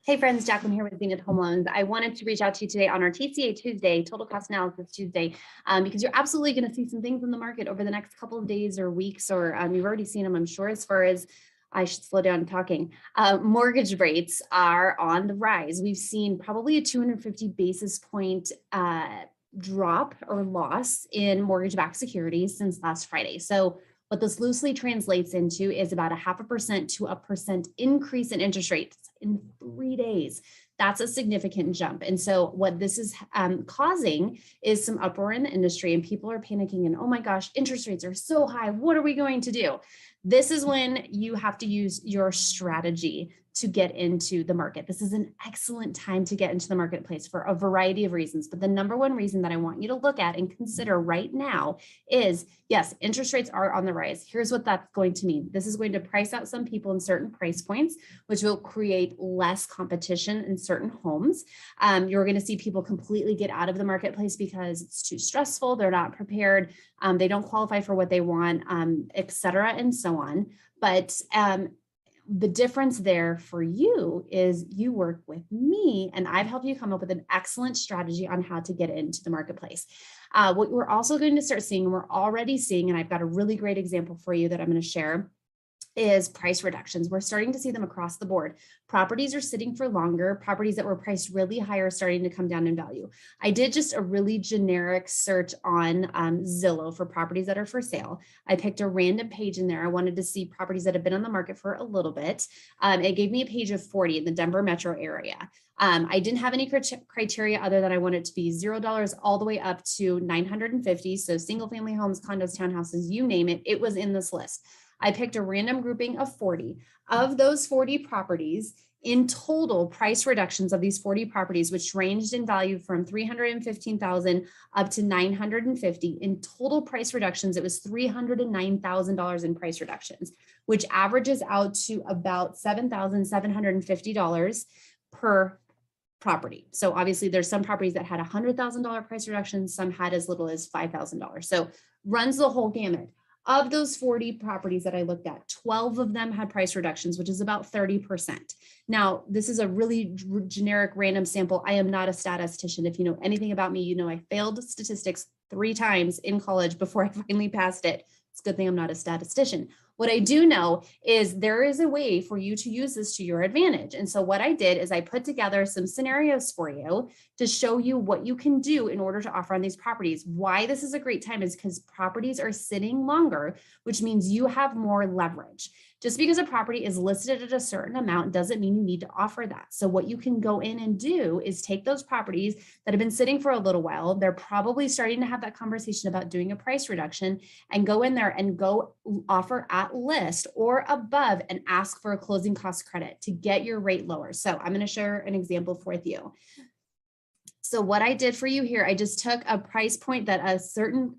Hey friends, Jacqueline here with Zenith Home Loans. I wanted to reach out to you today on our TCA Tuesday, Total Cost Analysis Tuesday, because you're absolutely going to see some things in the market over the next couple of days or weeks, or you've already seen them, I'm sure, as far as I should slow down talking. Mortgage rates are on the rise. We've seen probably a 250 basis point drop or loss in mortgage-backed securities since last Friday. So what this loosely translates into is about 0.5% to 1% increase in interest rates in 3 days. That's a significant jump. And so what this is causing is some uproar in the industry, and people are panicking and, oh my gosh, interest rates are so high. What are we going to do? This is when you have to use your strategy to get into the market. This is an excellent time to get into the marketplace for a variety of reasons. But the number one reason that I want you to look at and consider right now is, yes, interest rates are on the rise. Here's what that's going to mean. This is going to price out some people in certain price points, which will create less competition in certain homes. You're going to see people completely get out of the marketplace because it's too stressful. They're not prepared. They don't qualify for what they want, et cetera, and so on. But the difference there for you is you work with me, and I've helped you come up with an excellent strategy on how to get into the marketplace. What we're also going to start seeing, and we're already seeing, and I've got a really great example for you that I'm going to share, is price reductions. We're starting to see them across the board. Properties are sitting for longer. Properties that were priced really high are starting to come down in value. I did just a really generic search on Zillow for properties that are for sale. I picked a random page in there. I wanted to see properties that have been on the market for a little bit. It gave me a page of 40 in the Denver metro area. I didn't have any criteria other than I wanted it to be $0 all the way up to 950. So single family homes, condos, townhouses, you name it, it was in this list. I picked a random grouping of 40. Of those 40 properties, in total, price reductions of these 40 properties, which ranged in value from $315,000 up to $950, in total price reductions, it was $309,000 in price reductions, which averages out to about $7,750 per property. So obviously there's some properties that had $100,000 price reductions, some had as little as $5,000. So runs the whole gamut. Of those 40 properties that I looked at, 12 of them had price reductions, which is about 30%. Now, this is a really generic random sample. I am not a statistician. If you know anything about me, you know I failed statistics 3 times in college before I finally passed it. It's a good thing I'm not a statistician. What I do know is there is a way for you to use this to your advantage. And so what I did is I put together some scenarios for you to show you what you can do in order to offer on these properties. Why this is a great time is because properties are sitting longer, which means you have more leverage. Just because a property is listed at a certain amount doesn't mean you need to offer that. So what you can go in and do is take those properties that have been sitting for a little while. They're probably starting to have that conversation about doing a price reduction, and go in there and go offer at list or above and ask for a closing cost credit to get your rate lower. So I'm going to share an example with you. So what I did for you here, I just took a price point that a certain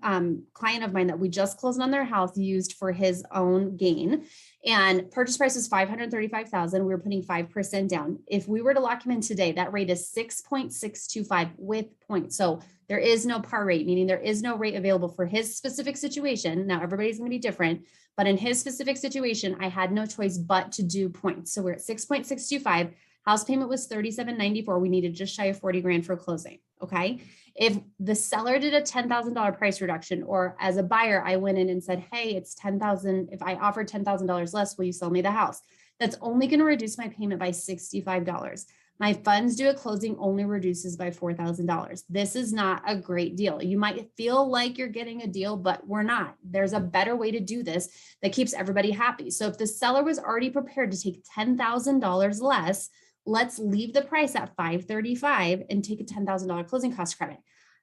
client of mine that we just closed on their house used for his own gain. And purchase price was $535,000. We were putting 5% down. If we were to lock him in today, that rate is 6.625 with points. So there is no par rate, meaning there is no rate available for his specific situation. Now everybody's going to be different, but in his specific situation, I had no choice but to do points. So we're at 6.625. House payment was $37.94. We needed just shy of 40 grand for closing. Okay. If the seller did a $10,000 price reduction, or as a buyer, I went in and said, hey, it's $10,000. If I offer $10,000 less, will you sell me the house? That's only going to reduce my payment by $65. My funds due at closing only reduces by $4,000. This is not a great deal. You might feel like you're getting a deal, but we're not. There's a better way to do this that keeps everybody happy. So if the seller was already prepared to take $10,000 less, let's leave the price at $535 and take a $10,000 closing cost credit.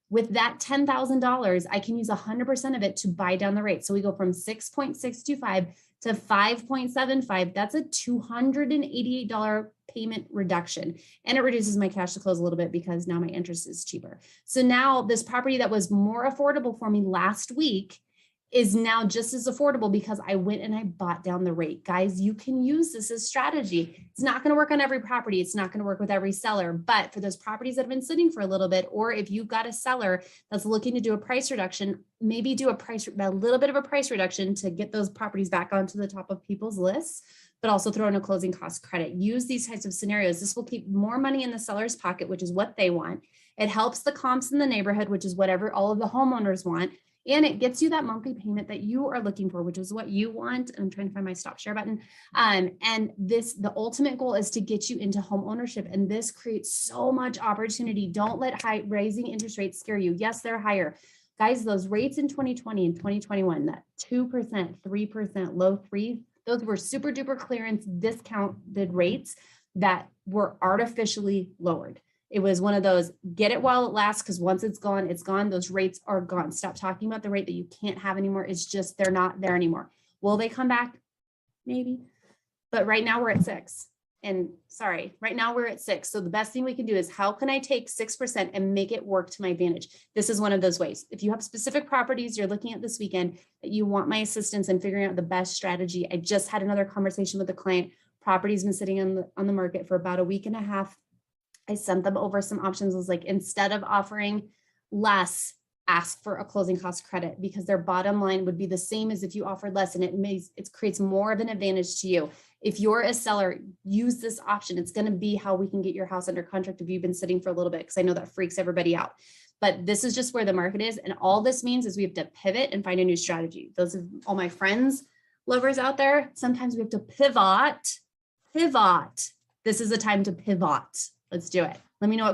With that $10,000, I can use 100% of it to buy down the rate. So we go from 6.625 to 5.75. That's a $288 payment reduction. And it reduces my cash to close a little bit because now my interest is cheaper. So now this property that was more affordable for me last week is now just as affordable because I went and I bought down the rate. Guys, you can use this as strategy. It's not going to work on every property. It's not going to work with every seller, but for those properties that have been sitting for a little bit, or if you've got a seller that's looking to do a price reduction, maybe do a little bit of a price reduction to get those properties back onto the top of people's lists. but also throw in a closing cost credit. Use these types of scenarios. This will keep more money in the seller's pocket, which is what they want. It helps the comps in the neighborhood, which is whatever all of the homeowners want. And it gets you that monthly payment that you are looking for, which is what you want. I'm trying to find my stop share button. And the ultimate goal is to get you into home ownership. And this creates so much opportunity. Don't let rising interest rates scare you. Yes, they're higher. Guys, those rates in 2020 and 2021, that 2%, 3%, low threes, those were super duper clearance discounted rates that were artificially lowered. It was one of those, get it while it lasts, because once it's gone, it's gone. Those rates are gone. Stop talking about the rate that you can't have anymore. It's just, they're not there anymore. Will they come back? Maybe. But right now we're at 6. And sorry, right now we're at 6. So the best thing we can do is, how can I take 6% and make it work to my advantage? This is one of those ways. If you have specific properties you're looking at this weekend that you want my assistance in figuring out the best strategy. I just had another conversation with a client. Property's been sitting on the market for about a week and a half. I sent them over some options. I was like, instead of offering less, ask for a closing cost credit, because their bottom line would be the same as if you offered less, and it creates more of an advantage to you. If you're a seller, use this option. It's going to be how we can get your house under contract if you've been sitting for a little bit, because I know that freaks everybody out. But this is just where the market is. And all this means is we have to pivot and find a new strategy. Those of all my friends, lovers out there, sometimes we have to pivot. This is a time to pivot. Let's do it. Let me know what questions